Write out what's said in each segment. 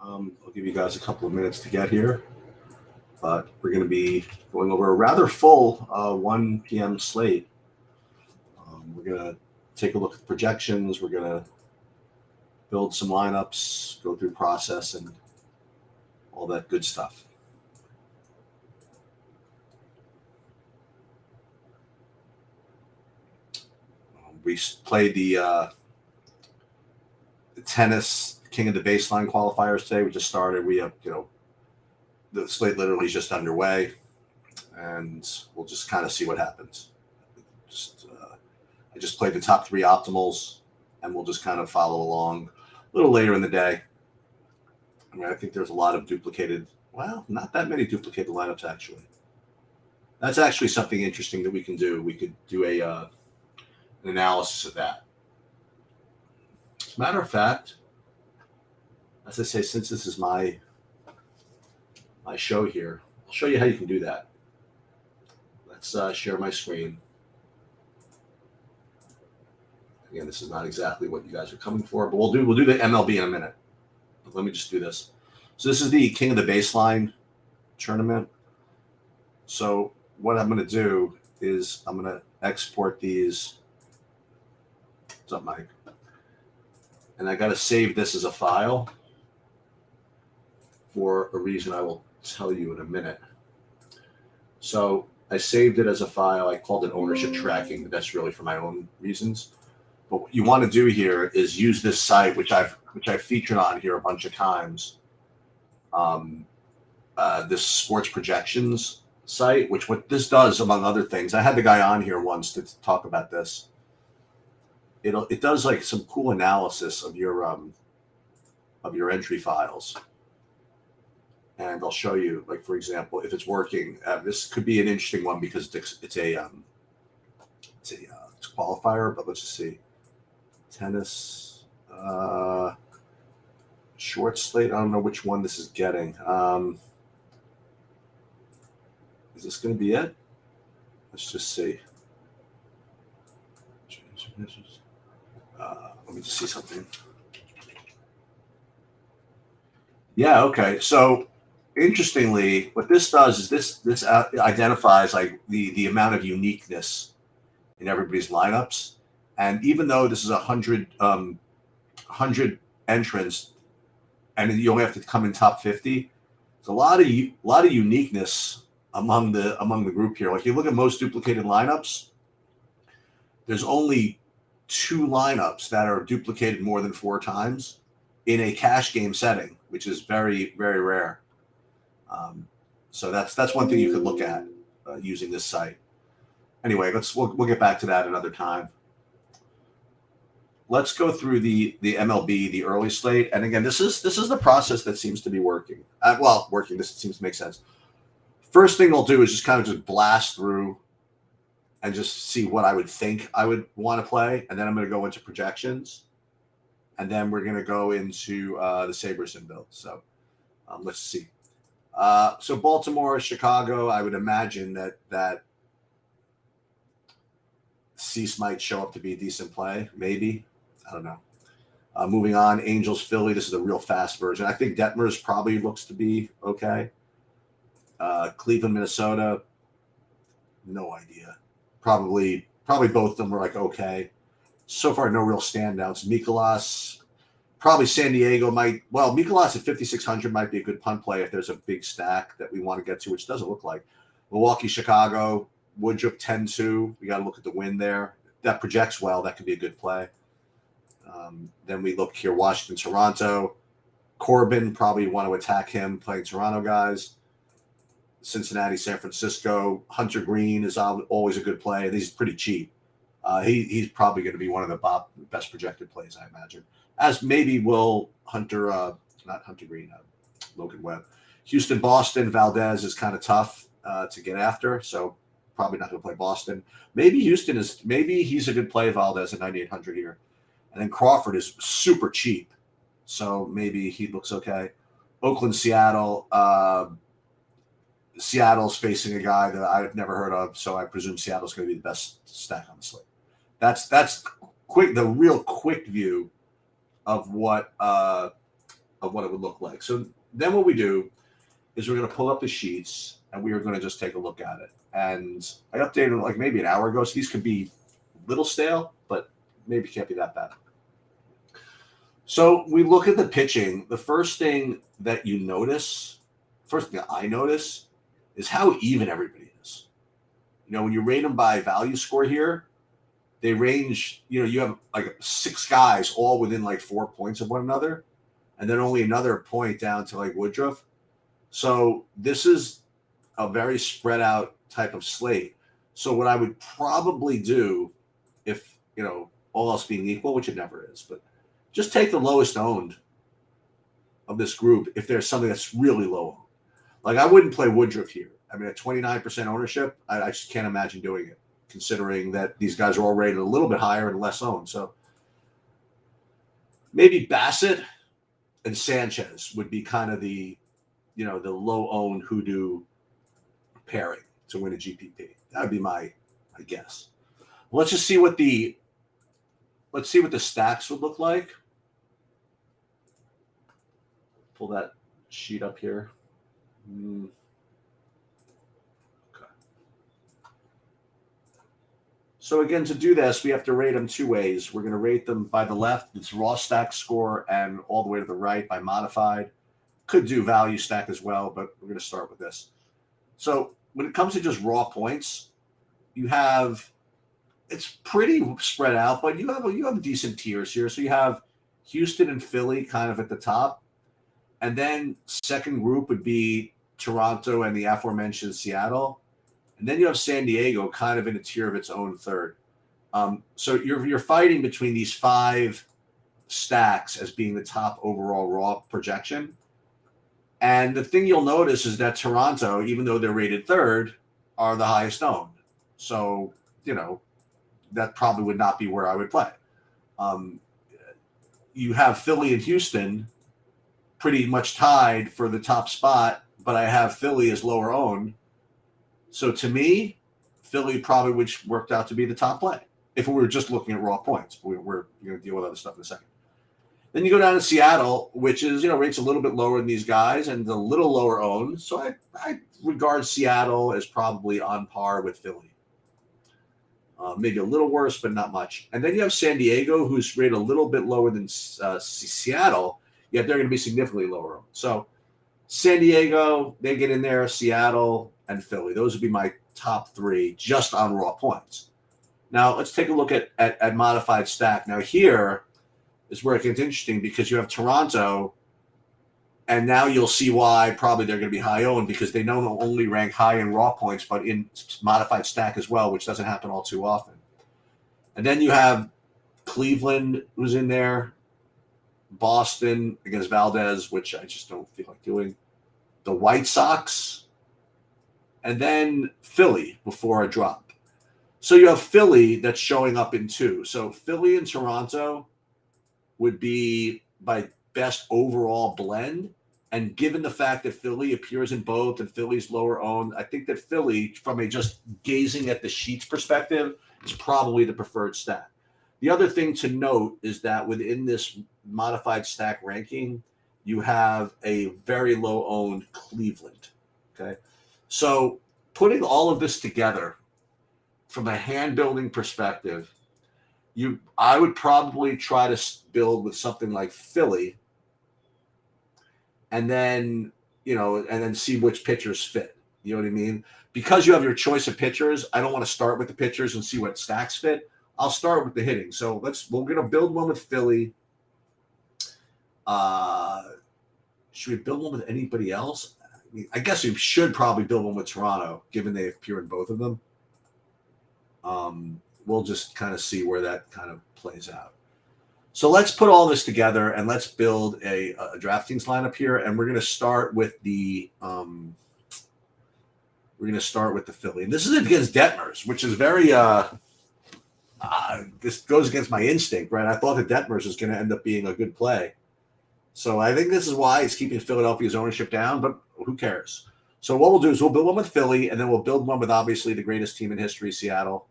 I'll give you guys a couple of minutes to get here, but we're going to be going over a rather full 1 p.m. slate. We're going to take a look at the projections. We're going to build some lineups, go through process, and all that good stuff. We played the tennis King of the Baseline qualifiers today. We just started. We have, the slate literally is just underway, and we'll just kind of see what happens. I just played the top 3 optimals, and we'll just kind of follow along a little later in the day. I mean, I think there's a lot of not that many duplicated lineups, actually. That's actually something interesting that we can do. We could do an analysis of that. As a matter of fact, as I say, since this is my show here, I'll show you how you can do that. Let's share my screen. Again, this is not exactly what you guys are coming for, but we'll do the MLB in a minute. But let me just do this. So this is the King of the Baseline tournament. So what I'm going to do is I'm going to export these. What's up, Mike? And I got to save this as a file for a reason I will tell you in a minute. So I saved it as a file. I called it ownership tracking, but that's really for my own reasons. But what you want to do here is use this site, which I've featured on here a bunch of times. This sports projections site, which what this does, among other things, I had the guy on here once to talk about this. It does like some cool analysis of your entry files, and I'll show you. Like, for example, if it's working, this could be an interesting one because it's a qualifier. But let's just see. Tennis short slate. I don't know which one this is getting. Is this going to be it? Let's just see. Let me just see something. Yeah. Okay. So interestingly, what this does is this identifies like the amount of uniqueness in everybody's lineups. And even though this is 100 entrants, and you only have to come in top 50, there's a lot of uniqueness among the group here. Like, you look at most duplicated lineups, there's only 2 lineups that are duplicated more than 4 times in a cash game setting, which is very, very rare. So that's one thing you could look at using this site. Anyway, we'll get back to that another time. Let's go through the MLB, the early slate, and again, this is the process that seems to be working. Working. This seems to make sense. First thing I'll do is just kind of blast through and just see what I would think I would want to play, and then I'm going to go into projections, and then we're going to go into the Sabres and build. So let's see. So Baltimore, Chicago, I would imagine that Cease might show up to be a decent play, maybe. I don't know. Moving on, Angels, Philly. This is a real fast version. I think Detmers probably looks to be okay. Cleveland, Minnesota. No idea. Probably both of them were like okay. So far, no real standouts. Mikolas, probably San Diego might. Well, Mikolas at 5,600 might be a good punt play if there's a big stack that we want to get to, which doesn't look like. Milwaukee, Chicago, Woodruff 10-2. We got to look at the win there. That projects well. That could be a good play. Then we look here, Washington, Toronto. Corbin, probably want to attack him, playing Toronto guys. Cincinnati, San Francisco. Hunter Green is always a good play. He's pretty cheap. He's probably going to be one of the best projected plays, I imagine. As maybe will Logan Webb. Houston, Boston. Valdez is kind of tough to get after, so probably not going to play Boston. Maybe he's a good play, Valdez at 9,800 here. And then Crawford is super cheap, so maybe he looks okay. Oakland, Seattle. Seattle's facing a guy that I've never heard of, so I presume Seattle's going to be the best stack on the slate. That's quick. The real quick view of what of what it would look like. So then what we do is we're going to pull up the sheets and we are going to just take a look at it. And I updated them like maybe an hour ago, so these could be a little stale, but maybe can't be that bad. So we look at the pitching. The first thing that you notice, first thing I notice, is how even everybody is. You know, when you rate them by value score here, they range, you know, you have like 6 guys all within like 4 points of one another, and then only another point down to like Woodruff. So this is a very spread out type of slate. So what I would probably do, if, you know, all else being equal, which it never is, but just take the lowest owned of this group if there's something that's really low owned. Like I wouldn't play Woodruff here. I mean, at 29% ownership, I just can't imagine doing it, considering that these guys are all rated a little bit higher and less owned. So maybe Bassett and Sanchez would be kind of the, you know, the low owned hoodoo pairing to win a GPP. That would be my guess. Let's just see what the stacks would look like. Pull that sheet up here. Okay. So again, to do this, we have to rate them 2 ways. We're going to rate them by the left, it's raw stack score, and all the way to the right by modified. Could do value stack as well, but we're going to start with this. So when it comes to just raw points, you have, it's pretty spread out, but you have decent tiers here. So you have Houston and Philly kind of at the top. And then second group would be Toronto and the aforementioned Seattle. And then you have San Diego kind of in a tier of its own third. So you're fighting between these 5 stacks as being the top overall raw projection. And the thing you'll notice is that Toronto, even though they're rated third, are the highest owned. So, you know, that probably would not be where I would play. You have Philly and Houston pretty much tied for the top spot, but I have Philly as lower owned. So to me, Philly probably would worked out to be the top play if we were just looking at raw points. We're going to deal with other stuff in a second. Then you go down to Seattle, which is, you know, rates a little bit lower than these guys and a little lower owned. So I regard Seattle as probably on par with Philly. Maybe a little worse, but not much. And then you have San Diego, who's rated a little bit lower than Seattle, yet they're going to be significantly lower owned. So San Diego, they get in there, Seattle, and Philly. Those would be my top 3 just on raw points. Now, let's take a look at modified stack. Now, here is where it gets interesting because you have Toronto, and now you'll see why probably they're going to be high owned because they don't only rank high in raw points, but in modified stack as well, which doesn't happen all too often. And then you have Cleveland, who's in there, Boston against Valdez, which I just don't feel like doing, the White Sox, and then Philly before a drop. So you have Philly that's showing up in 2. So Philly and Toronto would be my best overall blend. And given the fact that Philly appears in both and Philly's lower owned, I think that Philly, from a just gazing at the sheets perspective, is probably the preferred stack. The other thing to note is that within this modified stack ranking, you have a very low owned Cleveland. Okay. So putting all of this together from a hand building perspective, I would probably try to build with something like Philly, and then, you know, and then see which pitchers fit. You know what I mean? Because you have your choice of pitchers, I don't want to start with the pitchers and see what stacks fit. I'll start with the hitting. So we're going to build one with Philly. Should we build one with anybody else? I guess we should probably build one with Toronto, given they appear in both of them. We'll just kind of see where that kind of plays out. So let's put all this together and let's build a DraftKings lineup here. And we're going to start with the Philly. And this is against Detmers, which is very this goes against my instinct, right? I thought that Detmers is going to end up being a good play. So I think this is why he's keeping Philadelphia's ownership down, but who cares? So what we'll do is we'll build one with Philly, and then we'll build one with obviously the greatest team in history, Seattle,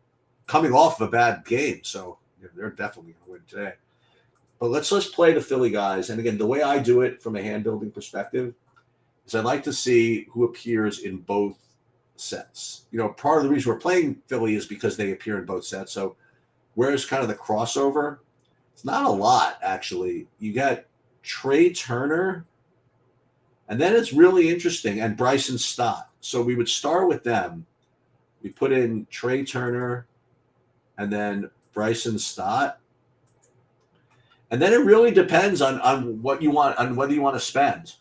coming off of a bad game. So they're definitely going to win today. But let's play the Philly guys. And again, the way I do it from a hand building perspective is I'd like to see who appears in both sets. Part of the reason we're playing Philly is because they appear in both sets. So where's kind of the crossover? It's not a lot, actually. You got Trey Turner, and then it's really interesting, and Bryson Stott. So we would start with them. We put in Trey Turner and then Bryson Stott. And then it really depends on what you want, on whether you want to spend,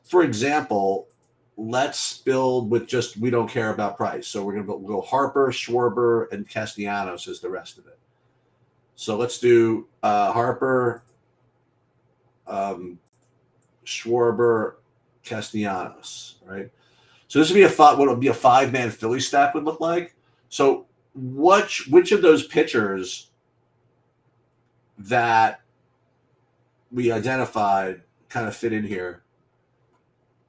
for example, let's build with just, we don't care about price. So we'll go Harper, Schwarber, and Castellanos as the rest of it. So let's do Harper, Schwarber, Castellanos, right? So this would be what would be a 5-man Philly stack would look like. So which of those pitchers that we identified kind of fit in here?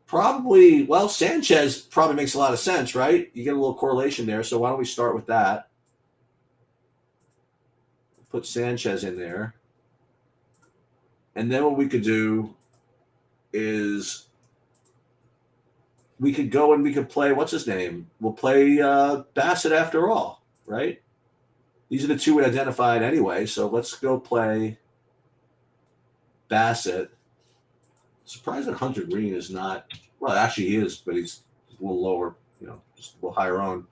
Probably, Sanchez probably makes a lot of sense, right? You get a little correlation there. So why don't we start with that? Put Sanchez in there. And then what we could do is we could go and we could play, what's his name? We'll play Bassett after all, right? These are the two we identified anyway, so let's go play Bassett. Surprised that Hunter Green is not, actually he is, but he's a little lower, just a little higher owned.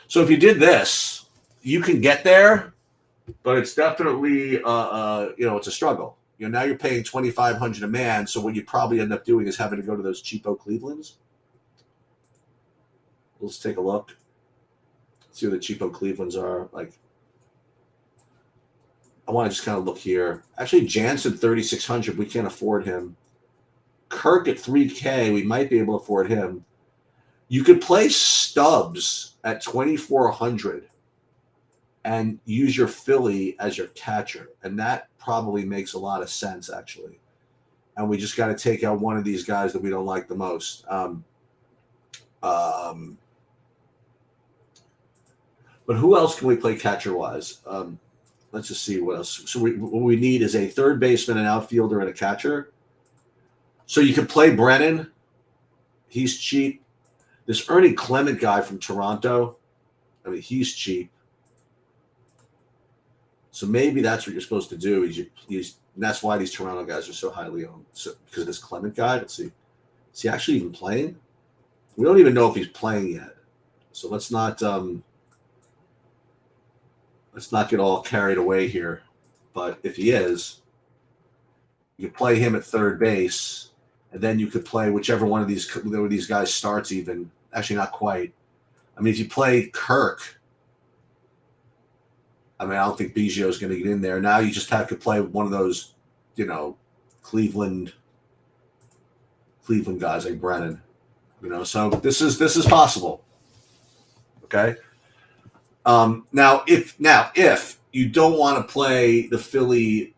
So if you did this, you can get there, but it's definitely, it's a struggle. Now you're paying $2,500 a man, so what you probably end up doing is having to go to those cheapo Clevelands. Let's take a look. See what the cheapo Clevelands are like. I want to just kind of look here. Actually, Jansen, 3,600. We can't afford him. Kirk at 3K. We might be able to afford him. You could play Stubbs at 2,400 and use your Philly as your catcher. And that probably makes a lot of sense, actually. And we just got to take out one of these guys that we don't like the most. But who else can we play catcher-wise? Let's just see what else. So what we need is a third baseman, an outfielder, and a catcher. So you can play Brennan. He's cheap. This Ernie Clement guy from Toronto, he's cheap. So maybe that's what you're supposed to do. And that's why these Toronto guys are so highly owned. So because of this Clement guy. Let's see. Is he actually even playing? We don't even know if he's playing yet. So let's not get all carried away here. But if he is, you could play him at third base, and then you could play whichever one of these guys starts even. Actually, not quite. If you play Kirk, I don't think Biggio is going to get in there. Now you just have to play one of those, Cleveland guys like Brennan. So this is possible. Okay. Now if you don't want to play the Philly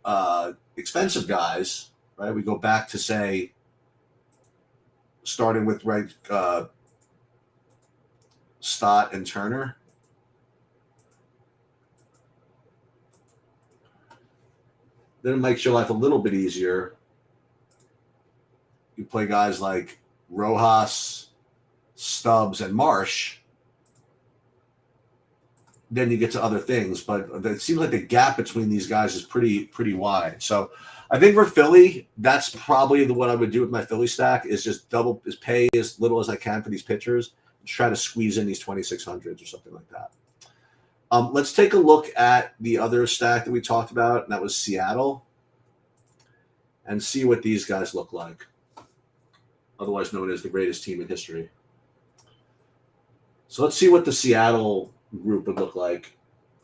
expensive guys, right? We go back to say starting with Stott and Turner. Then it makes your life a little bit easier. You play guys like Rojas, Stubbs, and Marsh. Then you get to other things, but it seems like the gap between these guys is pretty wide. So I think for Philly, that's probably what I would do with my Philly stack is just pay as little as I can for these pitchers and try to squeeze in these 2,600s or something like that. Let's take a look at the other stack that we talked about, and that was Seattle, and see what these guys look like, otherwise known as the greatest team in history. So let's see what the Seattle group would look like.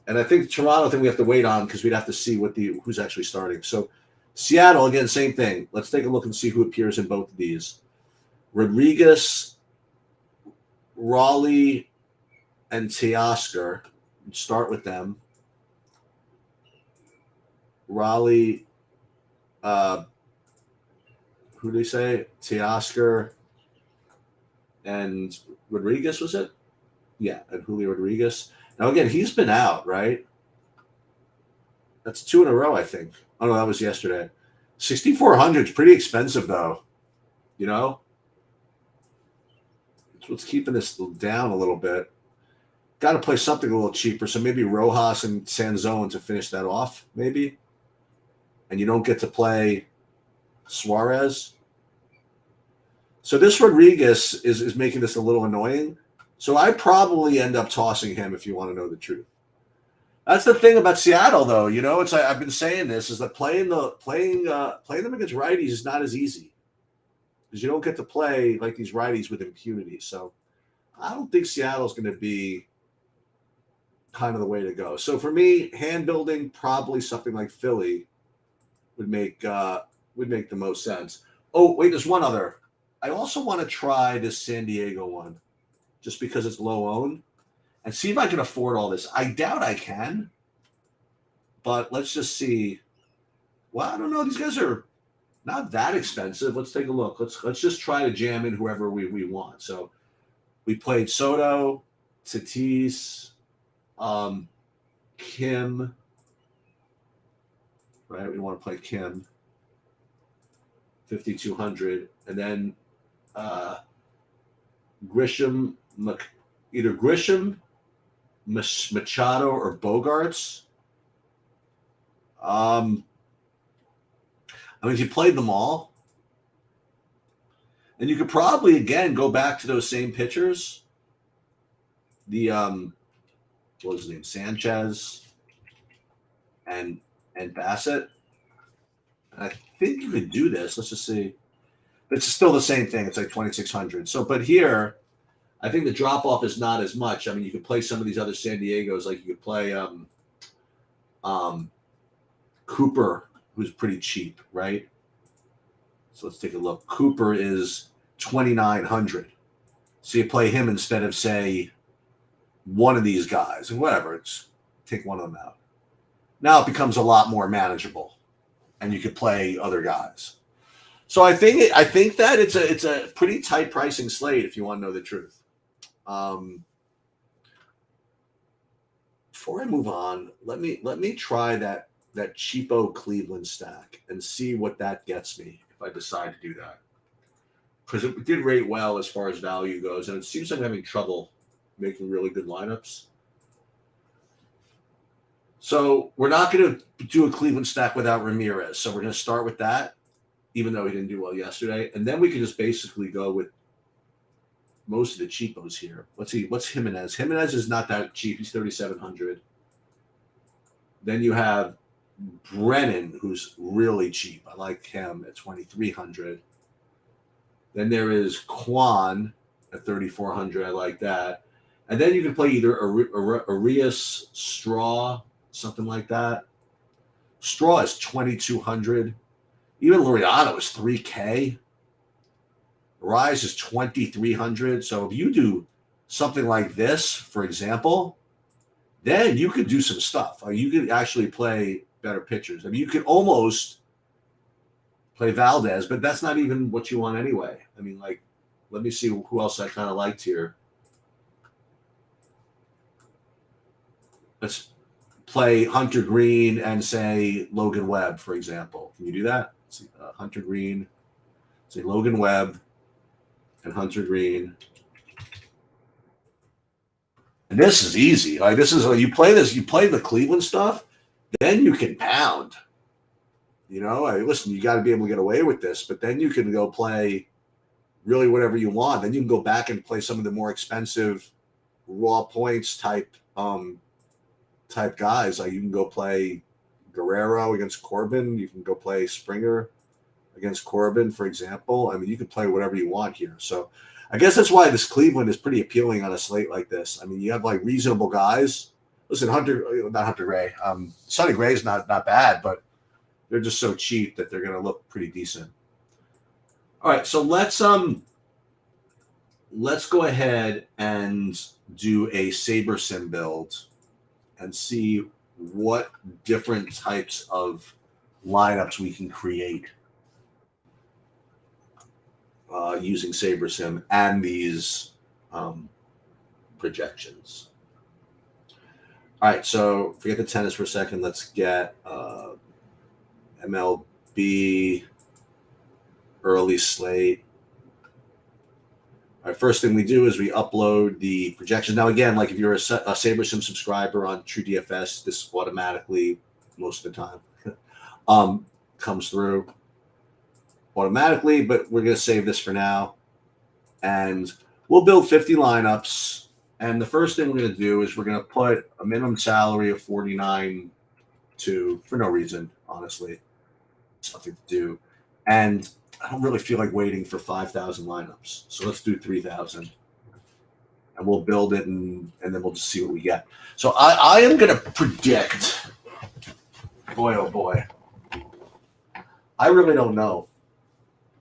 And I think the Toronto thing we have to wait on because we'd have to see who's actually starting. So Seattle, again, same thing. Let's take a look and see who appears in both of these. Rodriguez, Raleigh, and Teoscar. Start with them. Raleigh, who do they say? Teoscar and Rodriguez, was it? Yeah, and Julio Rodriguez. Now, again, he's been out, right? That's 2 in a row, I think. Oh no, that was yesterday. 6,400 is pretty expensive though. You know, it's what's keeping this down a little bit. Got to play something a little cheaper. So maybe Rojas and Sanzone to finish that off, maybe. And you don't get to play Suarez. So this Rodriguez is making this a little annoying. So I probably end up tossing him if you want to know the truth. That's the thing about Seattle, though. You know, it's like I've been saying this is that playing them against righties is not as easy because you don't get to play like these righties with impunity. So I don't think Seattle's going to be kind of the way to go. So for me, hand building probably something like Philly would make the most sense. Oh wait, there's one other. I also want to try this San Diego one, just because it's low owned, and see if I can afford all this. I doubt I can, but let's just see. Well, I don't know. These guys are not that expensive. Let's take a look. Let's just try to jam in whoever we want. So we played Soto, Tatis, Kim. Right, we want to play Kim. 5,200, and then Grisham, either Grisham, Machado, or Bogarts. I mean, if you played them all, and you could probably again go back to those same pitchers. The what was his name? Sanchez and Bassett. I think you could do this. Let's just see. It's still the same thing. It's like 2,600. So, but here, I think the drop off is not as much. I mean, you could play some of these other San Diegos, like you could play Cooper, who's pretty cheap, right? So let's take a look. Cooper is 2,900. So you play him instead of, say, one of these guys, and whatever. It's take one of them out. Now it becomes a lot more manageable, and you could play other guys. So I think that it's a pretty tight pricing slate if you want to know the truth. Before I move on, let me try that cheapo Cleveland stack and see what that gets me if I decide to do that. Because it did rate well as far as value goes, and it seems like I'm having trouble making really good lineups. So we're not going to do a Cleveland stack without Ramirez. So we're going to start with that, even though he didn't do well yesterday. And then we can just basically go with most of the cheapos here. Let's see. What's Jimenez? Jimenez is not that cheap. He's 3,700. Then you have Brennan, who's really cheap. I like him at 2,300. Then there is Kwan at 3,400. I like that. And then you can play either Arias, Straw, something like that. Straw is 2,200. Even Laureano is 3K. Rise is 2,300. So if you do something like this, for example, then you could do some stuff. You could actually play better pitchers. I mean, you could almost play Valdez, but that's not even what you want anyway. I mean, like, let me see who else I kind of liked here. Let's play Hunter Green and say Logan Webb, for example. Can you do that? Let's see, Hunter Green, say Logan Webb and Hunter Green. And this is easy. Like this is you play this, you play the Cleveland stuff, then you can pound. You know, listen, you got to be able to get away with this, but then you can go play really whatever you want. Then you can go back and play some of the more expensive raw points type guys. Like you can go play Guerrero against Corbin. You can go play Springer against Corbin, for example. I mean, you can play whatever you want here. So I guess that's why this Cleveland is pretty appealing on a slate like this. I mean, you have like reasonable guys. Listen, not Hunter Gray. Sonny Gray is not bad, but they're just so cheap that they're going to look pretty decent. All right, so let's go ahead and do a Saber Sim build and see what different types of lineups we can create using Saber Sim and these projections. All right, so forget the tennis for a second. Let's get MLB early slate. All right, first thing we do is we upload the projections. Now, again, like if you're a SaberSim subscriber on TrueDFS, this automatically, most of the time, comes through automatically, but we're going to save this for now. And we'll build 50 lineups. And the first thing we're going to do is we're going to put a minimum salary of 49 for no reason, honestly. Something to do. And I don't really feel like waiting for 5,000 lineups. So let's do 3,000. And we'll build it and then we'll just see what we get. So I am going to predict, boy, oh boy. I really don't know.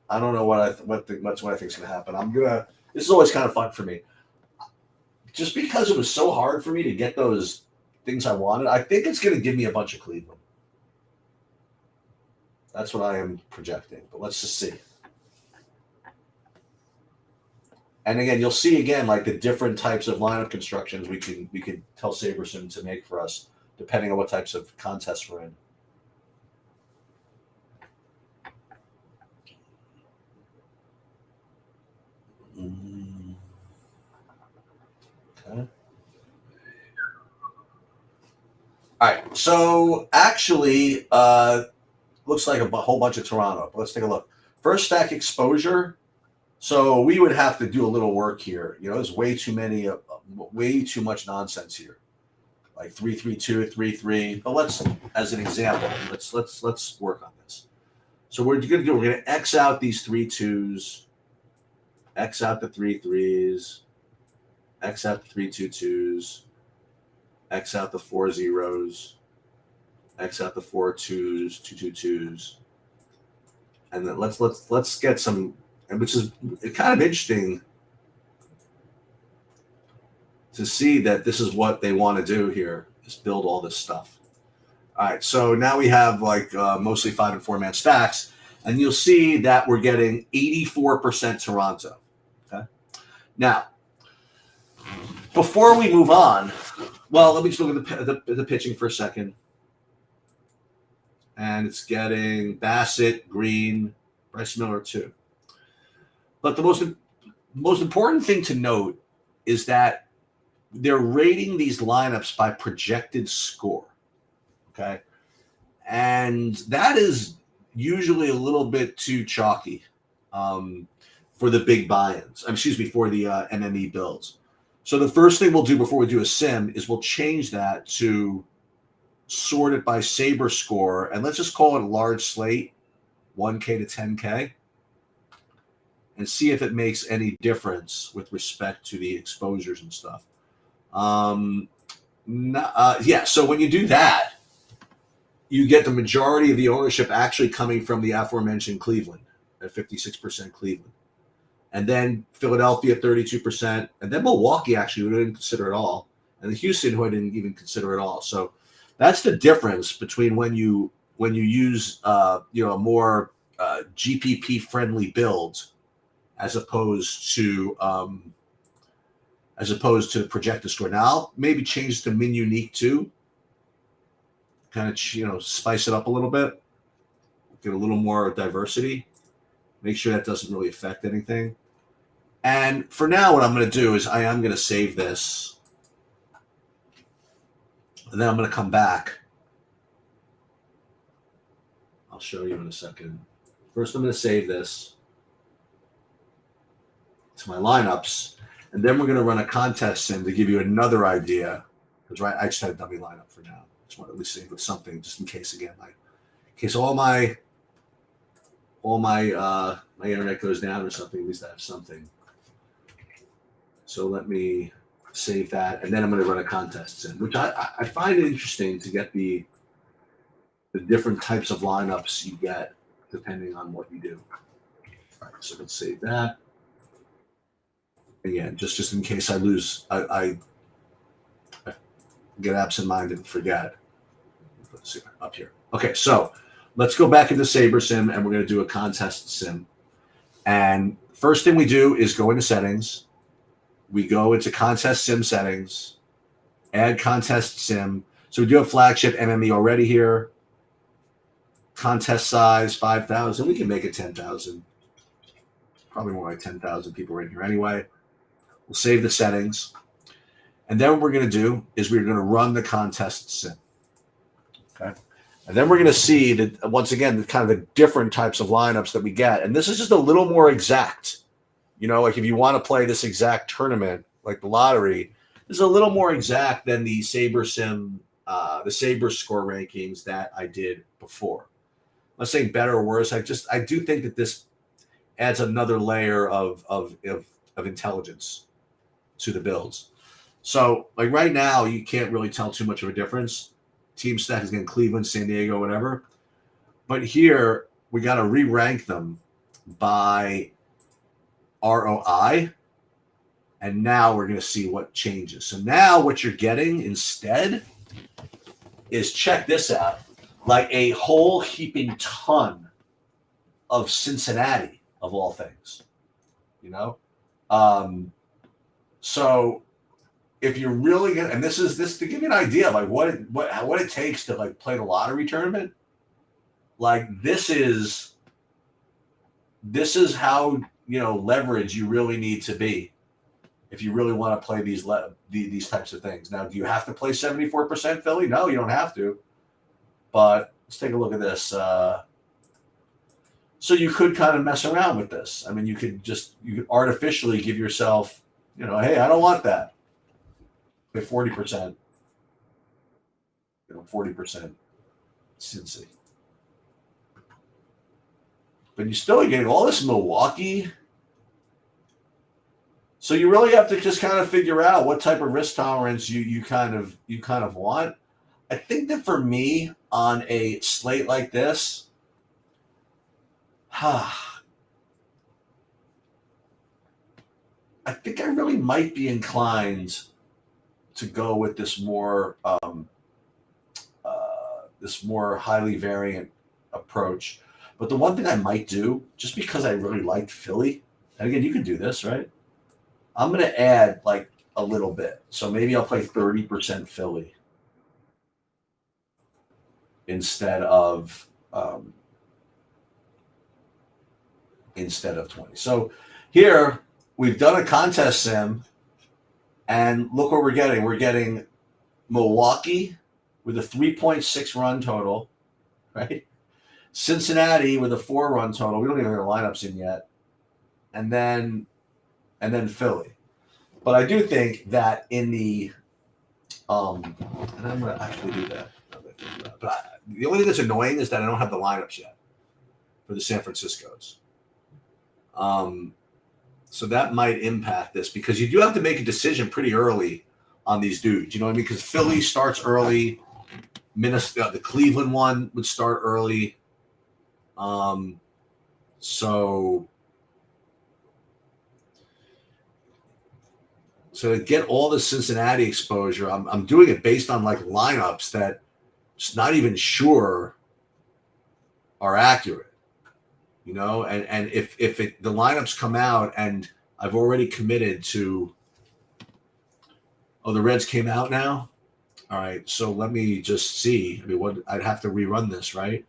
I don't know what I think is going to happen. This is always kind of fun for me. Just because it was so hard for me to get those things I wanted, I think it's going to give me a bunch of Cleveland. That's what I am projecting, but let's just see. And again, you'll see again like the different types of lineup constructions we can tell SaberSim to make for us, depending on what types of contests we're in. Okay. All right. So actually, looks like a whole bunch of Toronto. But let's take a look. First stack exposure. So we would have to do a little work here. There's way too much nonsense here. Like 3-3-2, 3-3. But let's, as an example, let's work on this. So we're going to X out these 3-2s, X out the 3-3s, X out the 3-2-2s, X out the 4-0s, X out the 4-2s, 2-2-2s, and then let's get some, which is kind of interesting to see that this is what they want to do here, is build all this stuff. All right, so now we have like mostly 5 and 4 man stacks, and you'll see that we're getting 84% Toronto. Okay, now before we move on, well, let me just look at the pitching for a second. And it's getting Bassett, Green, Bryce Miller too. But the most important thing to note is that they're rating these lineups by projected score. Okay. And that is usually a little bit too chalky for the big buy-ins. For the MME builds. So the first thing we'll do before we do a sim is we'll change that to sort it by Saber score, and let's just call it a large slate, 1K to 10K, and see if it makes any difference with respect to the exposures and stuff. So when you do that, you get the majority of the ownership actually coming from the aforementioned Cleveland at 56% Cleveland. And then Philadelphia, 32%. And then Milwaukee, actually, who I didn't consider at all. And Houston, who I didn't even consider at all. So that's the difference between when you use a more GPP friendly build as opposed to projected score. Now I'll maybe change to min unique too. Kind of spice it up a little bit, get a little more diversity. Make sure that doesn't really affect anything. And for now, what I'm going to do is I am going to save this. And then I'm going to come back. I'll show you in a second. First, I'm going to save this to my lineups. And then we're going to run a contest sim to give you another idea. Because I just had a dummy lineup for now. Just want to at least save with something just in case, again, all my internet goes down or something, at least I have something. So let me save that, and then I'm going to run a contest sim, which I find it interesting to get the different types of lineups you get depending on what you do. All right, so let's save that. Again, just in case I lose, I get absent-minded and forget. Let's see, up here. Okay, so let's go back into SaberSim, and we're going to do a contest sim. And first thing we do is go into settings. We go into contest sim settings, Add contest sim. So we do have flagship MME already here. Contest size 5,000. We can make it 10,000. Probably more like 10,000 people are in here anyway. We'll save the settings. And then what we're going to do is we're going to run the contest sim. Okay. And then we're going to see that, once again, the kind of the different types of lineups that we get. And this is just a little more exact. You know, like if you want to play this exact tournament, like the lottery, this is a little more exact than the Saber Sim, the Saber score rankings that I did before. I'm not saying better or worse. I do think that this adds another layer of intelligence to the builds. So, like right now, you can't really tell too much of a difference. Team stack is getting Cleveland, San Diego, whatever. But here, we got to re-rank them by ROI. And now we're going to see what changes. So now what you're getting instead is, check this out, like a whole heaping ton of Cincinnati, of all things. You know? So if you're really going to, and this to give you an idea of like what it takes to like play the lottery tournament, like this is how, you know, leverage you really need to be if you really want to play these types of things. Now, do you have to play 74% Philly? No, you don't have to. But let's take a look at this. So you could kind of mess around with this. I mean, you could artificially give yourself, you know, hey, I don't want that. 40%, 40% Cincy. But you're still getting all this Milwaukee. So you really have to just kind of figure out what type of risk tolerance you kind of want. I think that for me on a slate like this, I think I really might be inclined to go with this more highly variant approach. But the one thing I might do, just because I really liked Philly, and again, you can do this, right? I'm going to add like a little bit. So maybe I'll play 30% Philly instead of 20. So here we've done a contest sim, and look what we're getting. We're getting Milwaukee with a 3.6 run total, right? Cincinnati with a 4 run total. We don't even have the lineups in yet. And then Philly. But I do think that in the and I'm going to actually do that. But the only thing that's annoying is that I don't have the lineups yet for the San Franciscos. So that might impact this, because you do have to make a decision pretty early on these dudes. You know what I mean? Because Philly starts early. Minnesota, the Cleveland one would start early. So to get all the Cincinnati exposure, I'm doing it based on like lineups that just not even sure are accurate, you know. And if the lineups come out and I've already committed to, the Reds came out now. All right, so let me just see. I mean, what I'd have to rerun this, right?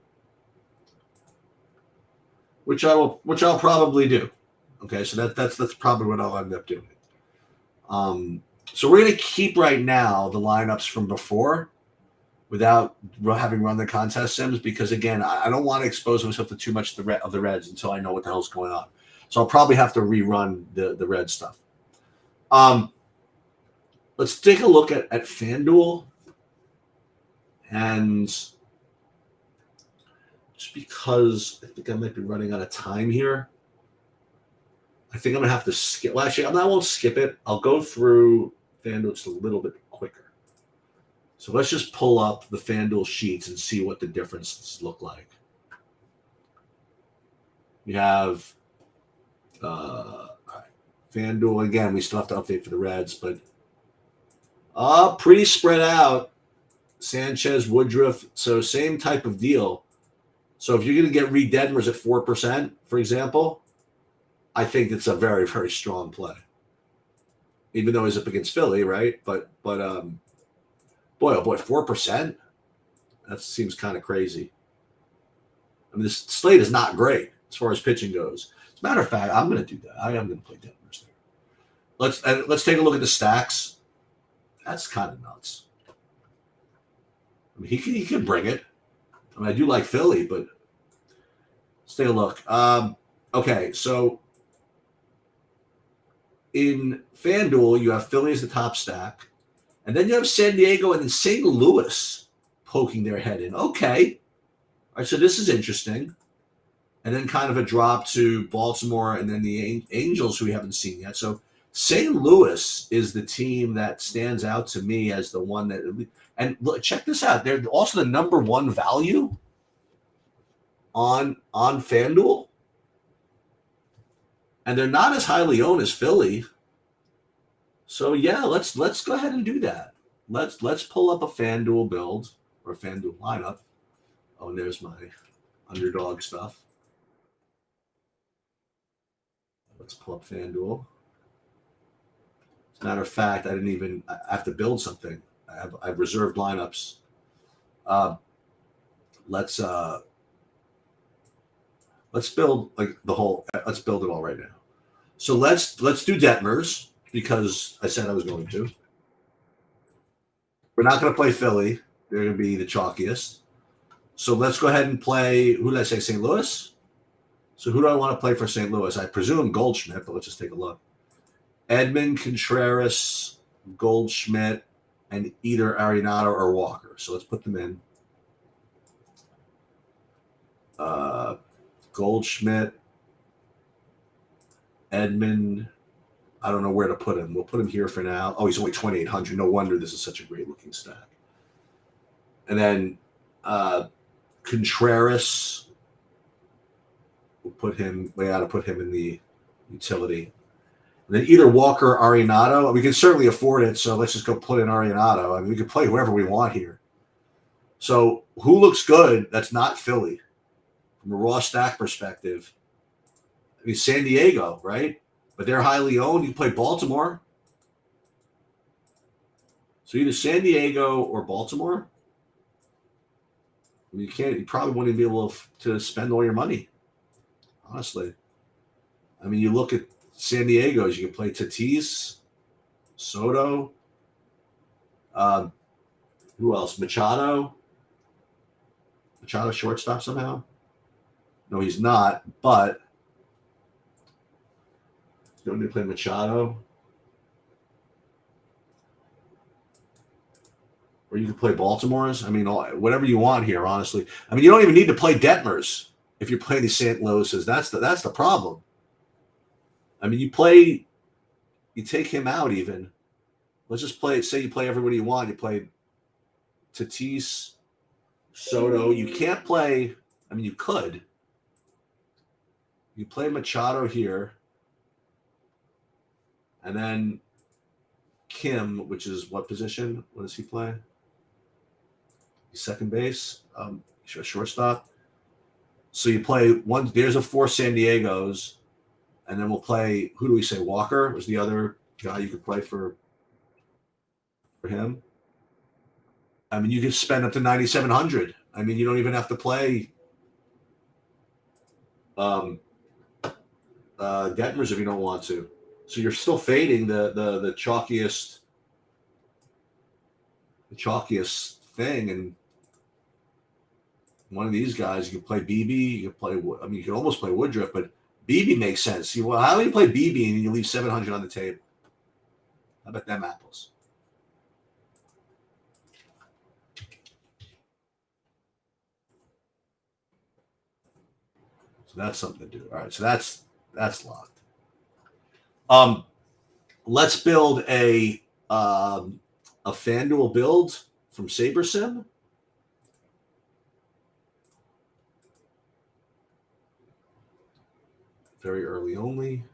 Which I'll probably do. Okay, so that's probably what I'll end up doing. So we're going to keep right now the lineups from before without having run the contest sims, because again, I don't want to expose myself to too much of the Reds until I know what the hell's going on. So I'll probably have to rerun the Red stuff. Let's take a look at FanDuel, and just because I think I might be running out of time here, I think I'm going to have to skip. Well, actually, I won't skip it. I'll go through FanDuel just a little bit quicker. So let's just pull up the FanDuel sheets and see what the differences look like. We have FanDuel. Again, we still have to update for the Reds, but pretty spread out. Sanchez, Woodruff. So same type of deal. So if you're going to get Reed Detmers at 4%, for example, I think it's a very, very strong play. Even though he's up against Philly, right? But Boy, oh boy, 4%? That seems kind of crazy. I mean, this slate is not great as far as pitching goes. As a matter of fact, I'm going to do that. I am going to play Detmers there. Let's take a look at the stacks. That's kind of nuts. I mean, he can bring it. I mean, I do like Philly, but let's take a look. Okay, so in FanDuel, you have Philly as the top stack, and then you have San Diego and then St. Louis poking their head in. Okay. All right, so this is interesting. And then kind of a drop to Baltimore and then the Angels, who we haven't seen yet. So St. Louis is the team that stands out to me as the one that – and look, check this out. They're also the number one value on FanDuel. And they're not as highly owned as Philly. So, yeah, let's go ahead and do that. Let's pull up a FanDuel build or a FanDuel lineup. Oh, and there's my underdog stuff. Let's pull up FanDuel. As a matter of fact, I have to build something. I've reserved lineups. Let's build let's build it all right now. So let's do Detmers because I said I was going to. We're not going to play Philly. They're going to be the chalkiest. So let's go ahead and play, who did I say, St. Louis? So who do I want to play for St. Louis? I presume Goldschmidt, but let's just take a look. Edmund, Contreras, Goldschmidt, and either Arenado or Walker. So let's put them in. Goldschmidt, Edmund. I don't know where to put him. We'll put him here for now. Oh, he's only 2,800. No wonder this is such a great looking stack. And then Contreras. We'll put him. We ought to put him in the utility. And then either Walker or Arenado. We can certainly afford it, so let's just go put in Arenado. I mean, we can play whoever we want here. So who looks good? That's not Philly. From a raw stack perspective, I mean, San Diego, right? But they're highly owned. You play Baltimore. So either San Diego or Baltimore. I mean, you probably won't even be able to spend all your money, honestly. I mean, you look at San Diego's, you can play Tatis, Soto, who else? Machado shortstop somehow? No, he's not, but don't you play Machado? Or you can play Baltimore's. I mean, whatever you want here, honestly. I mean, you don't even need to play Detmers if you're playing the St. Louis's. That's the problem. I mean, you take him out even. Let's just say you play everybody you want. You play Tatis, Soto. You can't play, I mean, you could. You play Machado here. And then Kim, which is what position? What does he play? Second base, shortstop. So you play one. There's a 4 San Diego's, and then we'll play. Who do we say? Walker was the other guy you could play for him. I mean, you could spend up to 9,700. I mean, you don't even have to play Detmers if you don't want to. So you're still fading the chalkiest thing, and one of these guys, you can play BB, you can play, I mean, you can almost play Woodruff, but BB makes sense. See, well, how do you play BB and you leave 700 on the table? How about them apples? So that's something to do. All right, so that's locked. Let's build a FanDuel build from SaberSim. Very early only.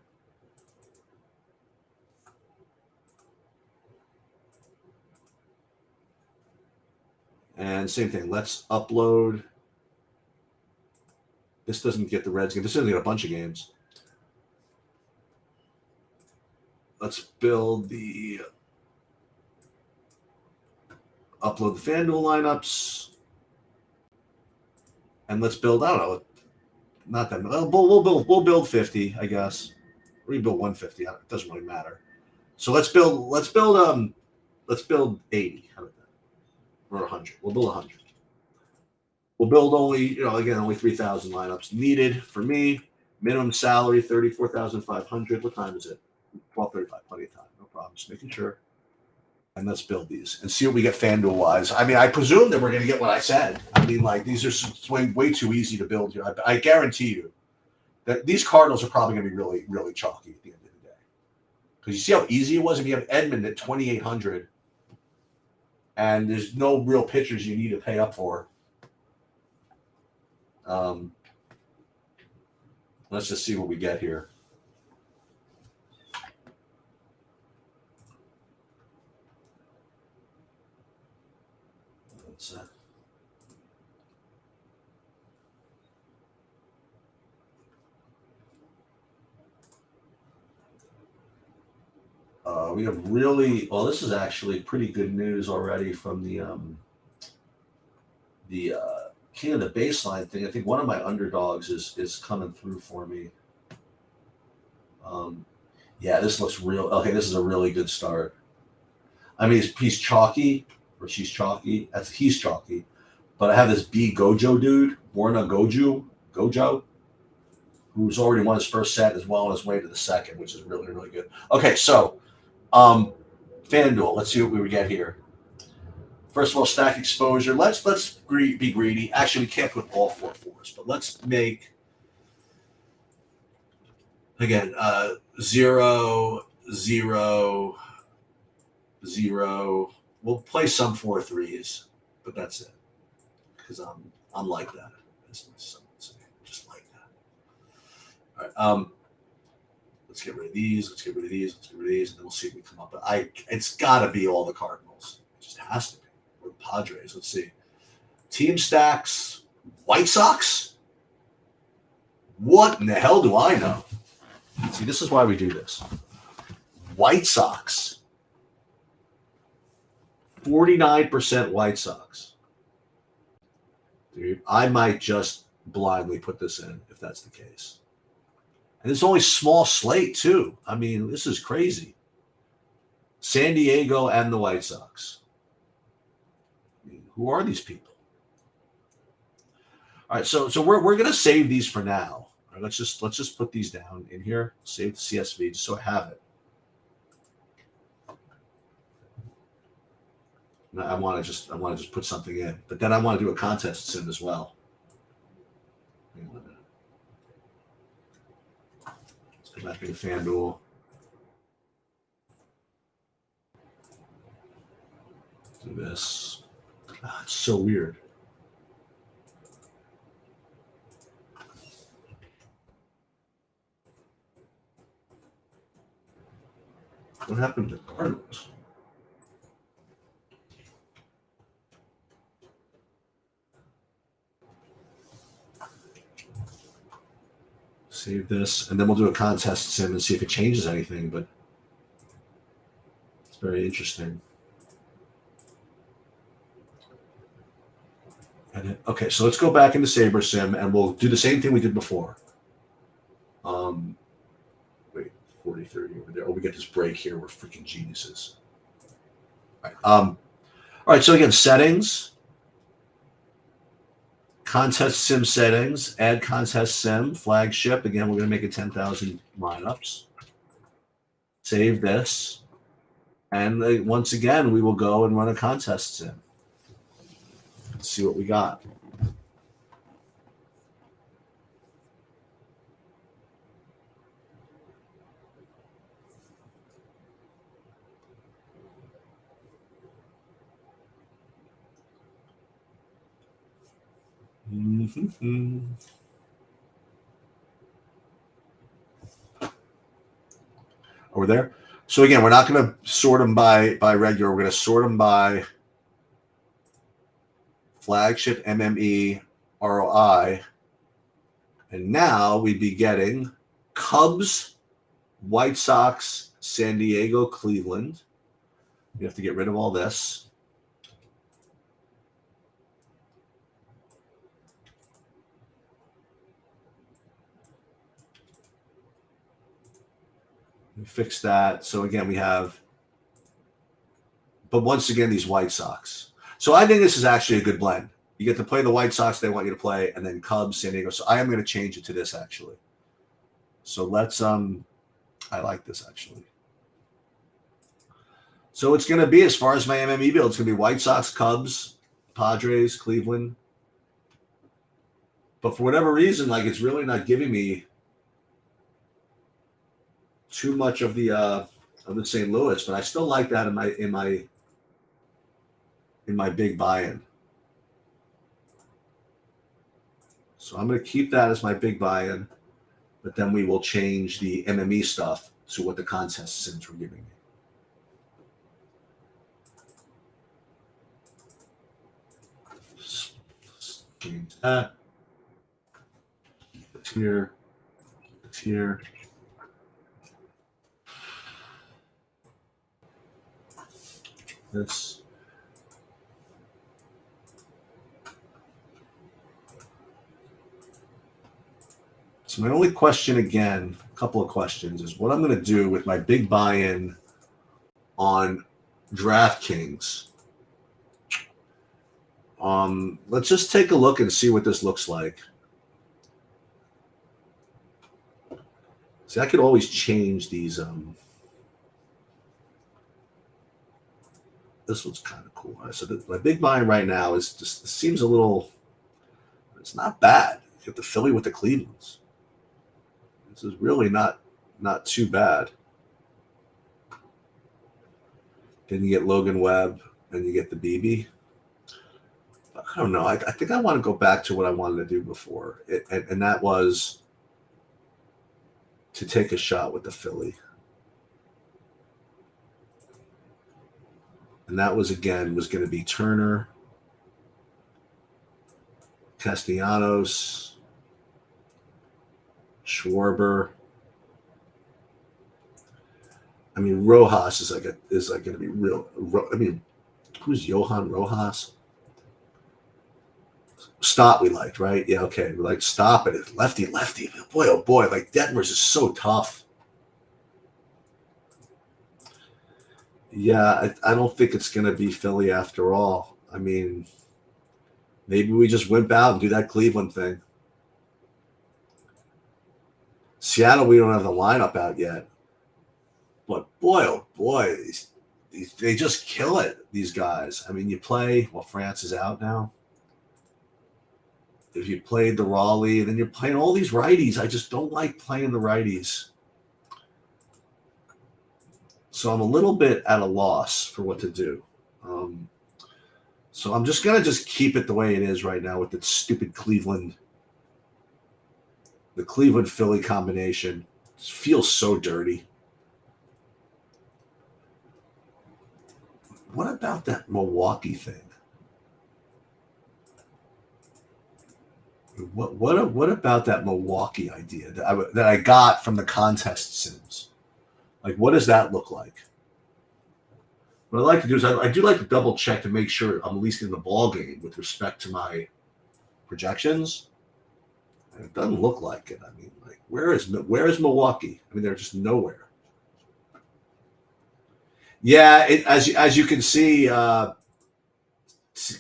And same thing. Let's upload. This doesn't get the Reds game. This doesn't get a bunch of games. Let's build the Upload the FanDuel lineups. And let's build, I don't know, not that much. We'll build 50, I guess. We build 150. It doesn't really matter. So let's build 80. How about that? Or 100. We'll build 100. We'll build only, only 3,000 lineups needed for me. Minimum salary 34,500. What time is it? 12:35. Plenty of time. No problem. Just making sure. And let's build these and see what we get FanDuel wise. I mean, I presume that we're going to get what I said. I mean, like these are way too easy to build here. I guarantee you that these Cardinals are probably going to be really, really chalky at the end of the day. Because you see how easy it was. If you have Edmund at 2,800, and there's no real pitchers you need to pay up for. Let's just see what we get here. We have really well. This is actually pretty good news already from the king of the baseline thing. I think one of my underdogs is coming through for me. Yeah, this looks real. Okay, this is a really good start. I mean, he's chalky, or she's chalky. He's chalky. But I have this B Gojo dude, Borna Gojo, who's already won his first set as well on his way to the second, which is really, really good. Okay, so FanDuel, let's see what we get here. First of all, stack exposure. Let's be greedy. Actually, we can't put all 4 fours, but let's make again 0, 0, 0. We'll play some 4 threes, but that's it. Because I'm like that. Just like that. All right. Let's get rid of these. Let's get rid of these. Let's get rid of these, and then we'll see if we come up. But it's got to be all the Cardinals. It just has to be. Or the Padres. Let's see. Team stacks. White Sox. What in the hell do I know? See, this is why we do this. White Sox. 49% White Sox. Dude, I might just blindly put this in if that's the case. And it's only small slate, too. I mean, this is crazy. San Diego and the White Sox. I mean, who are these people? All right, so we're going to save these for now. All right, let's just put these down in here. Save the CSV just so I have it. I want to just put something in, but then I want to do a contest sim as well. Let's go back into FanDuel. Do this. It's so weird. What happened to the Cardinals? Save this, and then we'll do a contest sim and see if it changes anything, but it's very interesting. Okay, so let's go back into Saber Sim, and we'll do the same thing we did before. Wait, 40, 30 over there. Oh, we get this break here. We're freaking geniuses. All right, all right, so again, settings. Contest sim settings, add contest sim, flagship. Again, we're going to make it 10,000 lineups. Save this. And once again, we will go and run a contest sim. Let's see what we got. Over there. So again, we're not going to sort them by regular. We're going to sort them by flagship, MME, ROI. And now we'd be getting Cubs, White Sox, San Diego, Cleveland. We have to get rid of all this. We fix that. So again, we have, but once again, these White Sox. So I think this is actually a good blend. You get to play the White Sox they want you to play, and then Cubs, San Diego. So I am going to change it to this actually. So let's I like this actually. So it's going to be, as far as my MME build, it's going to be White Sox, Cubs, Padres, Cleveland. But for whatever reason, like, it's really not giving me too much of the St. Louis. But I still like that in my big buy-in. So I'm going to keep that as my big buy-in, but then we will change the MME stuff to what the contest sims were giving me. Change that. It's here. It's here. This. So my only question, again, a couple of questions, is what I'm going to do with my big buy-in on DraftKings. Let's just take a look and see what this looks like. See, I could always change these. This one's kind of cool. So my big buy-in right now is just, it seems a little, it's not bad. You have the Philly with the Clevelands. This is really not too bad. Then you get Logan Webb, and you get the BB. I don't know. I think I want to go back to what I wanted to do before, and that was to take a shot with the Philly. And that was going to be Turner, Castellanos, Schwarber. I mean, Rojas is like going to be real. I mean, who's Johan Rojas? Stott we liked, right? Yeah, okay. We like Stott, but it's lefty. Boy, oh boy, like Detmers is so tough. Yeah, I don't think it's going to be Philly after all. I mean, maybe we just wimp out and do that Cleveland thing. Seattle, we don't have the lineup out yet. But boy, oh boy, they just kill it, these guys. I mean, you play, well, France is out now. If you played the Raleigh, then you're playing all these righties. I just don't like playing the righties. So I'm a little bit at a loss for what to do. So I'm just going to keep it the way it is right now with the stupid Cleveland, the Cleveland-Philly combination. It feels so dirty. What about that Milwaukee thing? What about that Milwaukee idea that I got from the contest sims? Like, what does that look like? What I like to do is I do like to double check to make sure I'm at least in the ball game with respect to my projections. And it doesn't look like it. I mean, like, where is Milwaukee? I mean, they're just nowhere. Yeah, as you can see,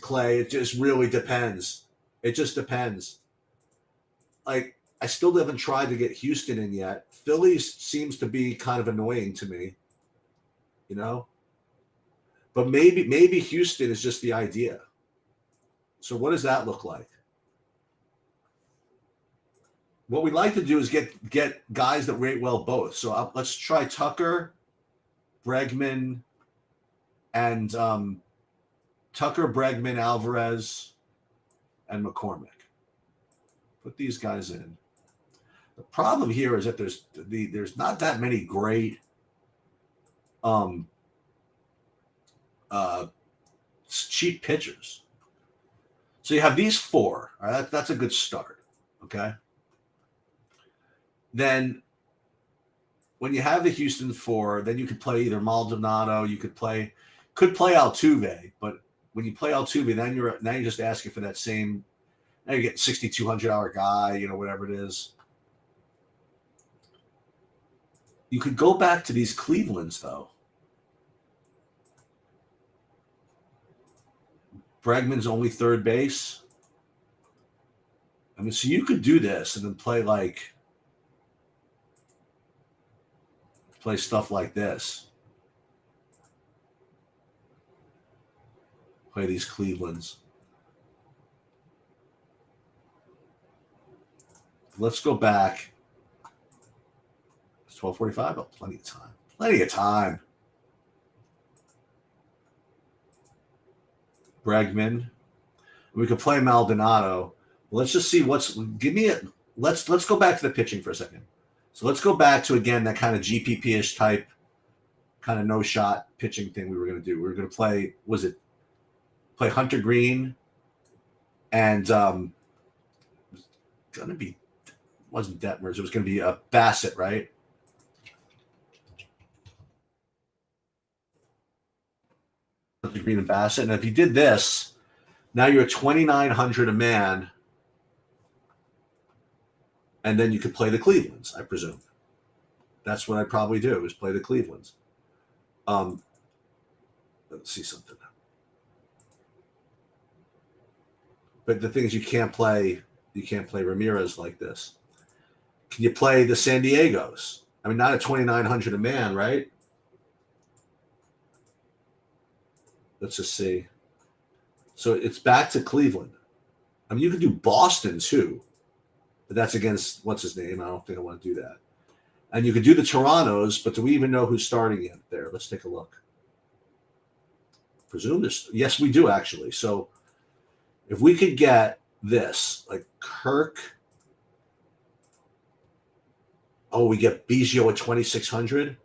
Clay, it just really depends. It just depends. Like, I still haven't tried to get Houston in yet. Philly seems to be kind of annoying to me, you know. But maybe Houston is just the idea. So what does that look like? What we'd like to do is get guys that rate well both. So let's try Tucker, Bregman, and Tucker, Bregman, Alvarez, and McCormick. Put these guys in. The problem here is that there's not that many great cheap pitchers. So you have these four. All right, that's a good start. Okay. Then when you have the Houston four, then you could play either Maldonado, could play Altuve, but when you play Altuve, then you're just asking for that same. Now you're getting $6,200 guy, whatever it is. You could go back to these Clevelands, though. Bregman's only third base. I mean, so you could do this and then play stuff like this. Play these Clevelands. Let's go back. It's 12:45. Oh, plenty of time. Plenty of time. Bregman. We could play Maldonado. Let's just see what's. Give me it. Let's go back to the pitching for a second. So let's go back to again that kind of GPP-ish type, kind of no shot pitching thing we were going to do. We were going to play. Play Hunter Green, and going to be wasn't Detmers. It was going to be a Bassett, right? Hunter Green and Bassett, and if you did this, now you're at 2,900 a man. And then you could play the Clevelands, I presume. That's what I'd probably do, is play the Clevelands. Let's see something. But the thing is, you can't play Ramirez like this. Can you play the San Diegos? I mean, not at 2,900 a man, right? Let's just see. So it's back to Cleveland. I mean, you could do Boston too. But that's against, what's his name? I don't think I want to do that. And you could do the Torontos, but do we even know who's starting it there? Let's take a look. Presume this. Yes, we do, actually. So if we could get this, like Kirk. Oh, we get Biggio at 2,600.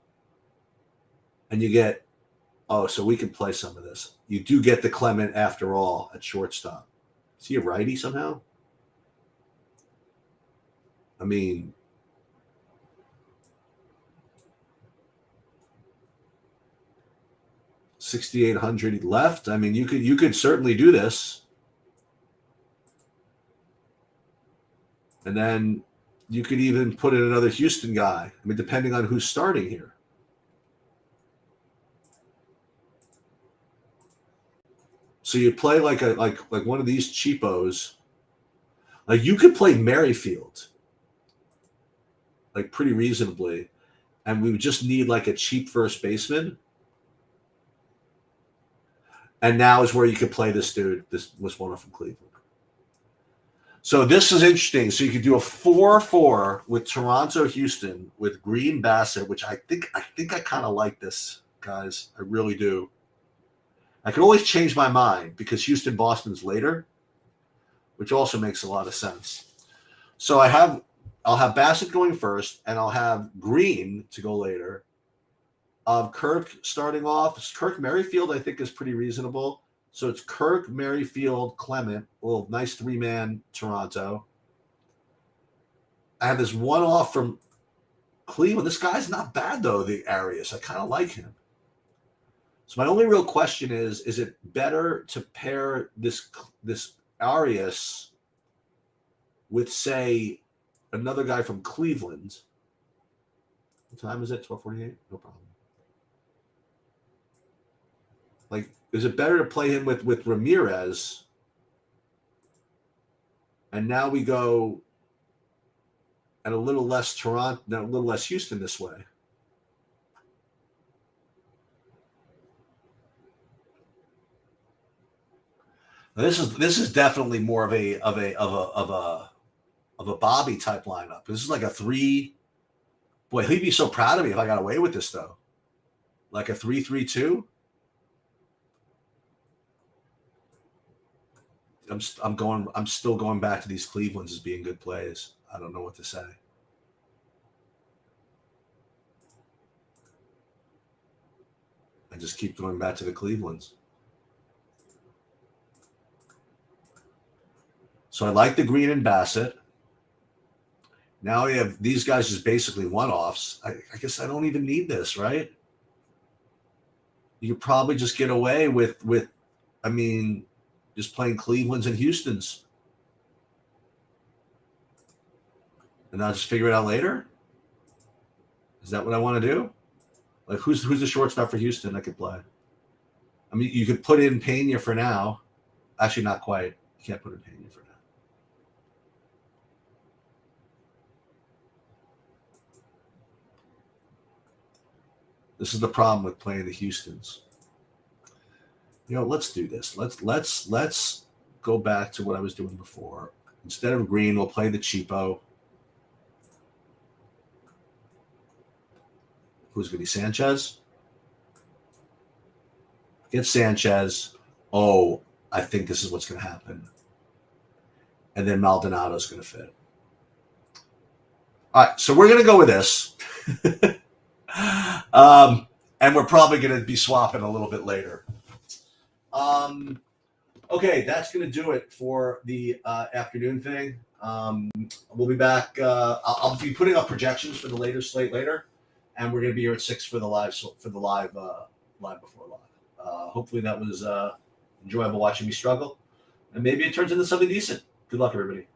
And you get, so we can play some of this. You do get the Clement after all at shortstop. Is he a righty somehow? I mean, $6,800 left. I mean, you could certainly do this, and then you could even put in another Houston guy. I mean, depending on who's starting here. So you play like one of these cheapos. Like you could play Merrifield. Like pretty reasonably, and we would just need like a cheap first baseman. And now is where you could play this dude. This was one from Cleveland. So this is interesting. So you could do a 4-4 with Toronto, Houston, with Green, Bassett, which I think I kind of like this, guys. I really do. I can always change my mind because Houston, Boston's later, which also makes a lot of sense. So I'll have Bassett going first, and I'll have Green to go later. Kirk starting off. Kirk Merrifield, I think, is pretty reasonable. So it's Kirk, Merrifield, Clement. A little nice three-man Toronto. I have this one off from Cleveland. This guy's not bad, though, the Arias. I kind of like him. So my only real question is it better to pair this Arias with, say, another guy from Cleveland? What time is it? 12:48? No problem. Like, is it better to play him with Ramirez? And now we go at a little less Toronto, a little less Houston this way. Now this is definitely more of a Bobby type lineup. This is like a 3. Boy, he'd be so proud of me if I got away with this though. Like a 3-3-2. I'm still going back to these Clevelands as being good plays. I don't know what to say. I just keep going back to the Clevelands. So I like the Green and Bassett. Now we have these guys as basically one-offs. I guess I don't even need this, right? You could probably just get away with I mean, just playing Cleveland's and Houston's. And I'll just figure it out later. Is that what I want to do? Like, who's the shortstop for Houston that could play? I mean, you could put in Pena for now. Actually, not quite. You can't put in Pena for now. This is the problem with playing the Houstons. Let's do this. Let's go back to what I was doing before. Instead of Green, we'll play the cheapo. Who's going to be Sanchez? Get Sanchez. Oh, I think this is what's going to happen. And then Maldonado's going to fit. All right, so we're going to go with this. And we're probably going to be swapping a little bit later. Okay, that's going to do it for the afternoon thing. We'll be back. I'll be putting up projections for the later slate later, and we're going to be here at 6 for the live live before live. Hopefully that was enjoyable watching me struggle, and maybe it turns into something decent. Good luck, everybody.